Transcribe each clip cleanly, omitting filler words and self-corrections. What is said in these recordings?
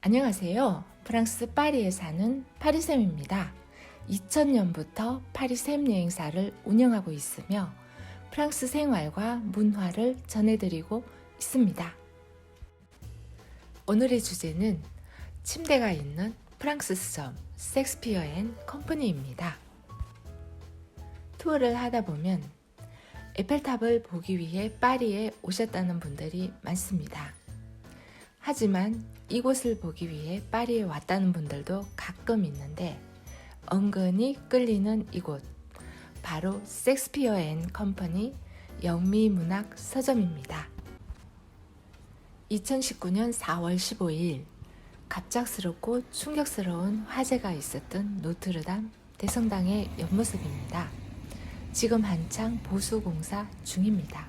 안녕하세요. 프랑스 파리에 사는 파리쌤입니다. 2000년부터 파리쌤 여행사를 운영하고 있으며 프랑스 생활과 문화를 전해드리고 있습니다. 오늘의 주제는 침대가 있는 프랑스 서점 셰익스피어 앤 컴퍼니입니다. 투어를 하다 보면 에펠탑을 보기 위해 파리에 오셨다는 분들이 많습니다. 하지만 이곳을 보기 위해 파리에 왔다는 분들도 가끔 있는데 은근히 끌리는 이곳, 바로 셰익스피어 앤 컴퍼니 영미문학 서점입니다. 2019년 4월 15일 갑작스럽고 충격스러운 화재가 있었던 노트르담 대성당의 옆모습입니다. 지금 한창 보수공사 중입니다.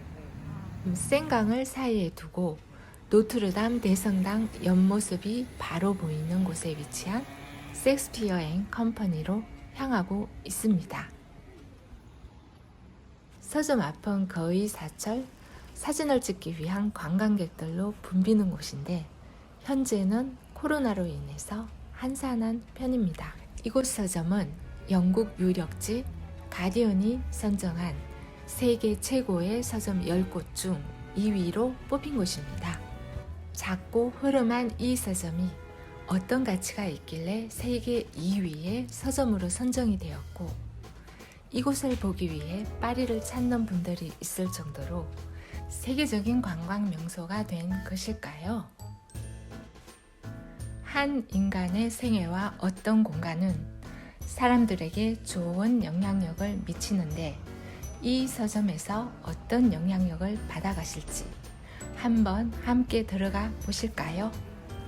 생강을 사이에 두고 노트르담 대성당 옆모습이 바로 보이는 곳에 위치한 셰익스피어 앤 컴퍼니로 향하고 있습니다. 서점 앞은 거의 사철 사진을 찍기 위한 관광객들로 붐비는 곳인데 현재는 코로나로 인해서 한산한 편입니다. 이곳 서점은 영국 유력지 가디언이 선정한 세계 최고의 서점 10곳 중 2위로 뽑힌 곳입니다. 작고 흐름한 이 서점이 어떤 가치가 있길래 세계 2위의 서점으로 선정이 되었고 이곳을 보기 위해 파리를 찾는 분들이 있을 정도로 세계적인 관광 명소가 된 것일까요? 한 인간의 생애와 어떤 공간은 사람들에게 좋은 영향력을 미치는데 이 서점에서 어떤 영향력을 받아가실지 한번 함께 들어가 보실까요?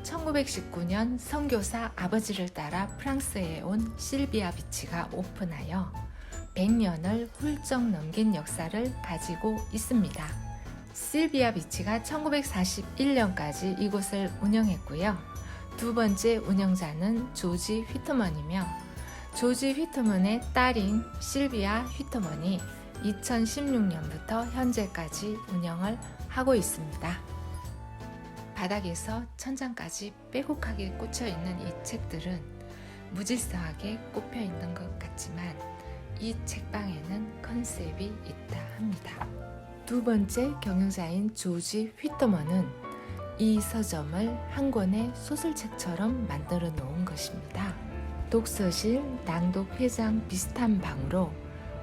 1919년 선교사 아버지를 따라 프랑스에 온 실비아 비치가 오픈하여 100년을 훌쩍 넘긴 역사를 가지고 있습니다. 실비아 비치가 1941년까지 이곳을 운영했고요. 두 번째 운영자는 조지 휘트먼이며 조지 휘트먼의 딸인 실비아 휘트먼이 2016년부터 현재까지 운영을 하고 있습니다. 바닥에서 천장까지 빼곡하게 꽂혀 있는 이 책들은 무질서하게 꼽혀 있는 것 같지만 이 책방에는 컨셉이 있다 합니다. 두 번째 경영자인 조지 휘트먼은 이 서점을 한 권의 소설책처럼 만들어 놓은 것입니다. 독서실, 낭독회장 비슷한 방으로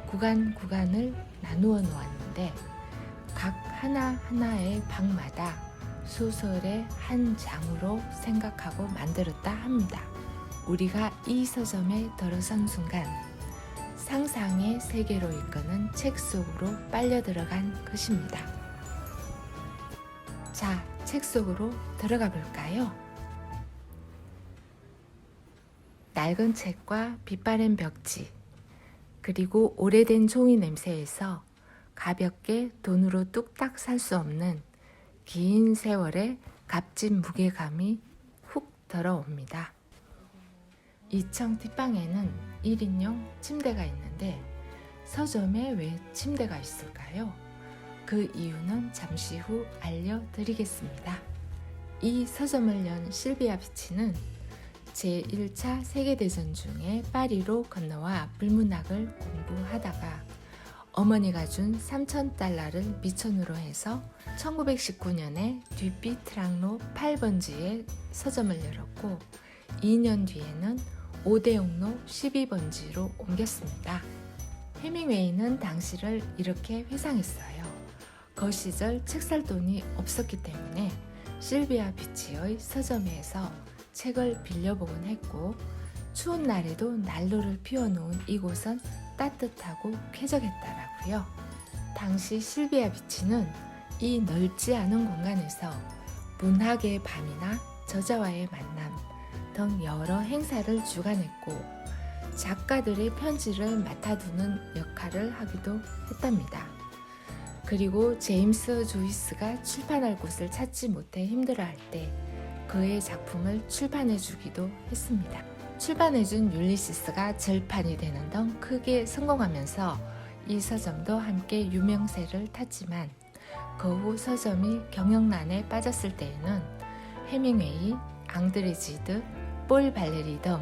구간을 나누어 놓았는데 각 하나하나의 방마다 소설의 한 장으로 생각하고 만들었다 합니다. 우리가 이 서점에 들어선 순간 상상의 세계로 이끄는 책 속으로 빨려 들어간 것입니다. 자, 책 속으로 들어가 볼까요? 낡은 책과 빛바랜 벽지, 그리고 오래된 종이 냄새에서 가볍게 돈으로 뚝딱 살 수 없는 긴 세월의 값진 무게감이 훅 들어옵니다. 2층 뒷방에는 1인용 침대가 있는데 서점에 왜 침대가 있을까요? 그 이유는 잠시 후 알려드리겠습니다. 이 서점을 연 실비아 비치는 제1차 세계대전 중에 파리로 건너와 불문학을 공부하다가 어머니가 준 3,000달러를 미천으로 해서 1919년에 뒤비 트랑로 8번지에 서점을 열었고 2년 뒤에는 오대용로 12번지로 옮겼습니다. 해밍웨이는 당시를 이렇게 회상했어요. 그 시절 책 살 돈이 없었기 때문에 실비아 비치의 서점에서 책을 빌려보곤 했고 추운 날에도 난로를 피워놓은 이곳은 따뜻하고 쾌적했더라고요. 당시 실비아 비치는 이 넓지 않은 공간에서 문학의 밤이나 저자와의 만남 등 여러 행사를 주관했고 작가들의 편지를 맡아두는 역할을 하기도 했답니다. 그리고 제임스 조이스가 출판할 곳을 찾지 못해 힘들어할 때 그의 작품을 출판해주기도 했습니다. 출판해준 율리시스가 절판이 되는 등 크게 성공하면서 이 서점도 함께 유명세를 탔지만 그 후 서점이 경영난에 빠졌을 때에는 해밍웨이, 앙드레지드, 폴 발레리 등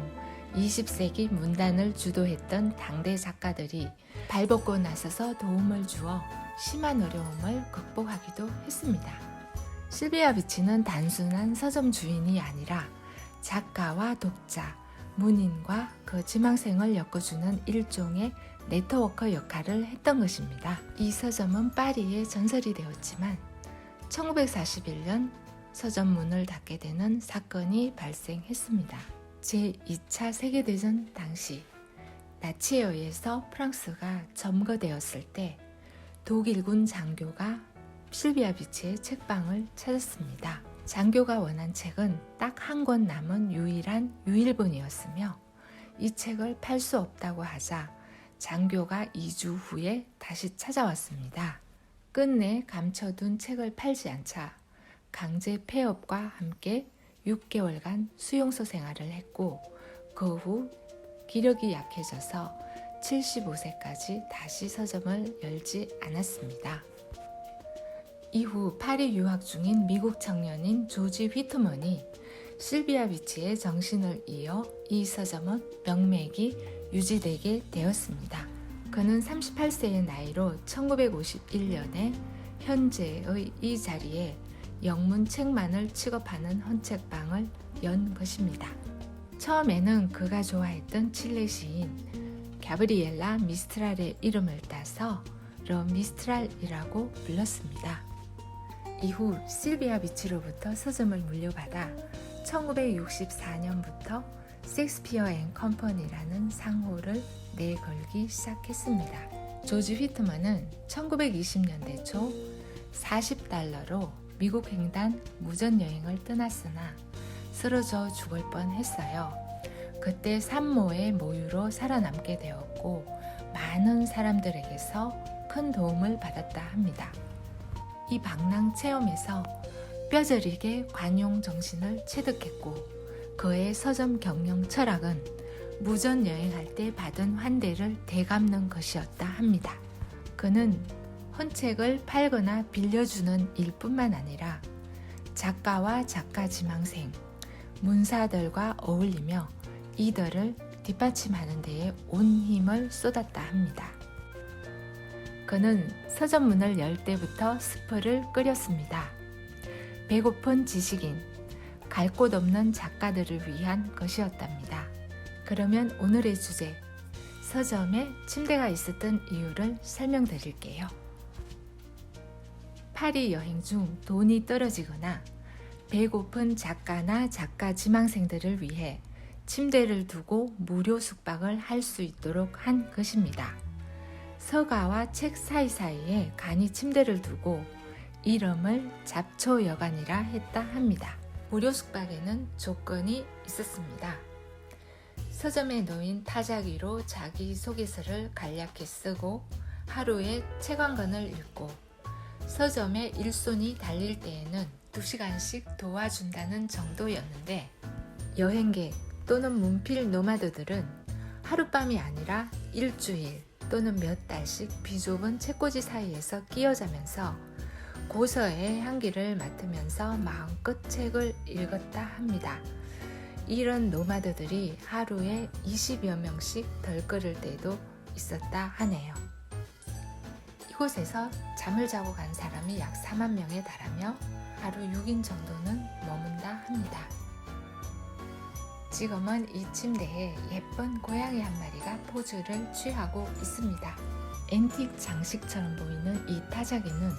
20세기 문단을 주도했던 당대 작가들이 발벗고 나서서 도움을 주어 심한 어려움을 극복하기도 했습니다. 실비아 비치는 단순한 서점 주인이 아니라 작가와 독자, 문인과 그 지망생을 엮어주는 일종의 네트워커 역할을 했던 것입니다. 이 서점은 파리의 전설이 되었지만 1941년 서점 문을 닫게 되는 사건이 발생했습니다. 제2차 세계대전 당시 나치에 의해서 프랑스가 점거되었을 때 독일군 장교가 실비아 비치의 책방을 찾았습니다. 장교가 원한 책은 딱 한 권 남은 유일한 유일본이었으며 이 책을 팔 수 없다고 하자 장교가 2주 후에 다시 찾아왔습니다. 끝내 감춰둔 책을 팔지 않자 강제 폐업과 함께 6개월간 수용소 생활을 했고 그 후 기력이 약해져서 75세까지 다시 서점을 열지 않았습니다. 이후 파리 유학 중인 미국 청년인 조지 휘트먼이 실비아 비치의 정신을 이어 이 서점은 명맥이 유지되게 되었습니다. 그는 38세의 나이로 1951년에 현재의 이 자리에 영문 책만을 취급하는 헌책방을 연 것입니다. 처음에는 그가 좋아했던 칠레 시인 가브리엘라 미스트랄의 이름을 따서 러 미스트랄이라고 불렀습니다. 이후 실비아 비치로부터 서점을 물려받아 1964년부터 셰익스피어 앤 컴퍼니라는 상호를 내걸기 시작했습니다. 조지 휘트먼은 1920년대 초 40달러로 미국 횡단 무전여행을 떠났으나 쓰러져 죽을 뻔했어요. 그때 산모의 모유로 살아남게 되었고 많은 사람들에게서 큰 도움을 받았다 합니다. 이 방랑 체험에서 뼈저리게 관용 정신을 체득했고 그의 서점 경영 철학은 무전 여행할 때 받은 환대를 되갚는 것이었다 합니다. 그는 헌책을 팔거나 빌려주는 일뿐만 아니라 작가와 작가 지망생, 문사들과 어울리며 이들을 뒷받침하는 데에 온 힘을 쏟았다 합니다. 그는 서점 문을 열 때부터 스프를 끓였습니다. 배고픈 지식인, 갈 곳 없는 작가들을 위한 것이었답니다. 그러면 오늘의 주제, 서점에 침대가 있었던 이유를 설명드릴게요. 파리 여행 중 돈이 떨어지거나 배고픈 작가나 작가 지망생들을 위해 침대를 두고 무료 숙박을 할 수 있도록 한 것입니다. 서가와 책 사이사이에 간이 침대를 두고 이름을 잡초여관이라 했다 합니다. 무료 숙박에는 조건이 있었습니다. 서점에 놓인 타자기로 자기소개서를 간략히 쓰고 하루에 책 한 권을 읽고 서점에 일손이 달릴 때에는 2시간씩 도와준다는 정도였는데 여행객 또는 문필 노마드들은 하룻밤이 아니라 일주일 또는 몇 달씩 비좁은 책꽂이 사이에서 끼어자면서 고서의 향기를 맡으면서 마음껏 책을 읽었다 합니다. 이런 노마드들이 하루에 20여 명씩 덜끓을 때도 있었다 하네요. 이곳에서 잠을 자고 간 사람이 약 4만 명에 달하며 하루 6인 정도는 머문다 합니다. 지금은 이 침대에 예쁜 고양이 한 마리가 포즈를 취하고 있습니다. 앤틱 장식처럼 보이는 이 타자기는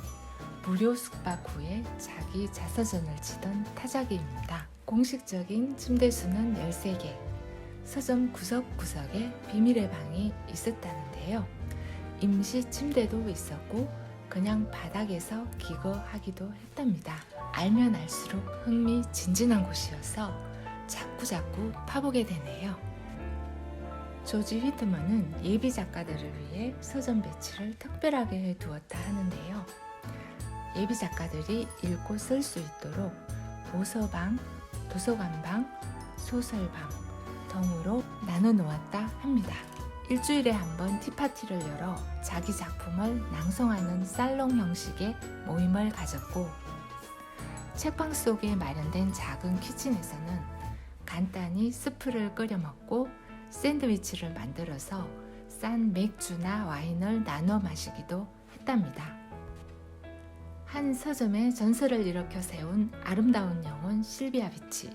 무료 숙박 후에 자기 자서전을 치던 타자기입니다. 공식적인 침대 수는 13개, 서점 구석구석에 비밀의 방이 있었다는데요. 임시 침대도 있었고 그냥 바닥에서 기거하기도 했답니다. 알면 알수록 흥미진진한 곳이어서 자꾸자꾸 파보게 되네요. 조지 휘트먼은 예비 작가들을 위해 서점 배치를 특별하게 해두었다 하는데요. 예비 작가들이 읽고 쓸 수 있도록 도서방, 도서관방, 소설방 등으로 나눠 놓았다 합니다. 일주일에 한 번 티파티를 열어 자기 작품을 낭송하는 살롱 형식의 모임을 가졌고 책방 속에 마련된 작은 키친에서는 간단히 스프를 끓여 먹고 샌드위치를 만들어서 싼 맥주나 와인을 나눠 마시기도 했답니다. 한 서점의 전설을 일으켜 세운 아름다운 영혼 실비아 비치,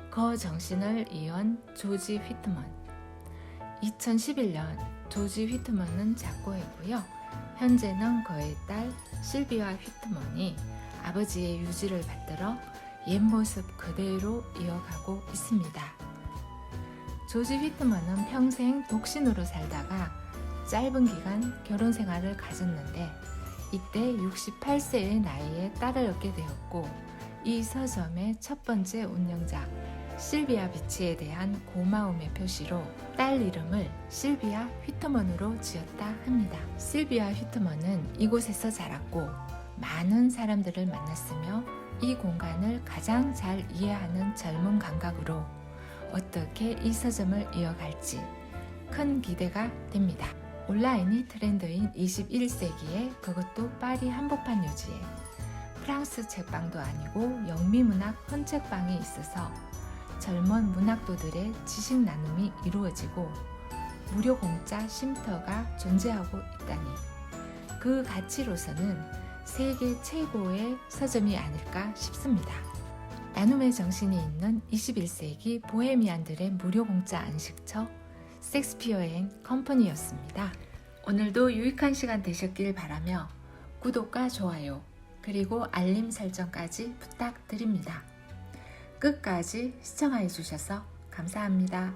그 정신을 이은 조지 휘트먼. 2011년 조지 휘트먼은 작고했고요. 현재는 그의 딸 실비아 휘트먼이 아버지의 유지를 받들어 옛 모습 그대로 이어가고 있습니다. 조지 휘트먼은 평생 독신으로 살다가 짧은 기간 결혼 생활을 가졌는데 이때 68세의 나이에 딸을 얻게 되었고, 이 서점의 첫 번째 운영자 실비아 비치에 대한 고마움의 표시로 딸 이름을 실비아 휘트먼으로 지었다 합니다. 실비아 휘트먼은 이곳에서 자랐고 많은 사람들을 만났으며 이 공간을 가장 잘 이해하는 젊은 감각으로 어떻게 이 서점을 이어갈지 큰 기대가 됩니다. 온라인이 트렌드인 21세기에 그것도 파리 한복판 요지에 프랑스 책방도 아니고 영미문학 헌책방이 있어서 젊은 문학도들의 지식 나눔이 이루어지고 무료 공짜 쉼터가 존재하고 있다니, 그 가치로서는 세계 최고의 서점이 아닐까 싶습니다. 나눔의 정신이 있는 21세기 보헤미안들의 무료 공짜 안식처 섹스피어 앤 컴퍼니였습니다. 오늘도 유익한 시간 되셨길 바라며 구독과 좋아요 그리고 알림 설정까지 부탁드립니다. 끝까지 시청해 주셔서 감사합니다.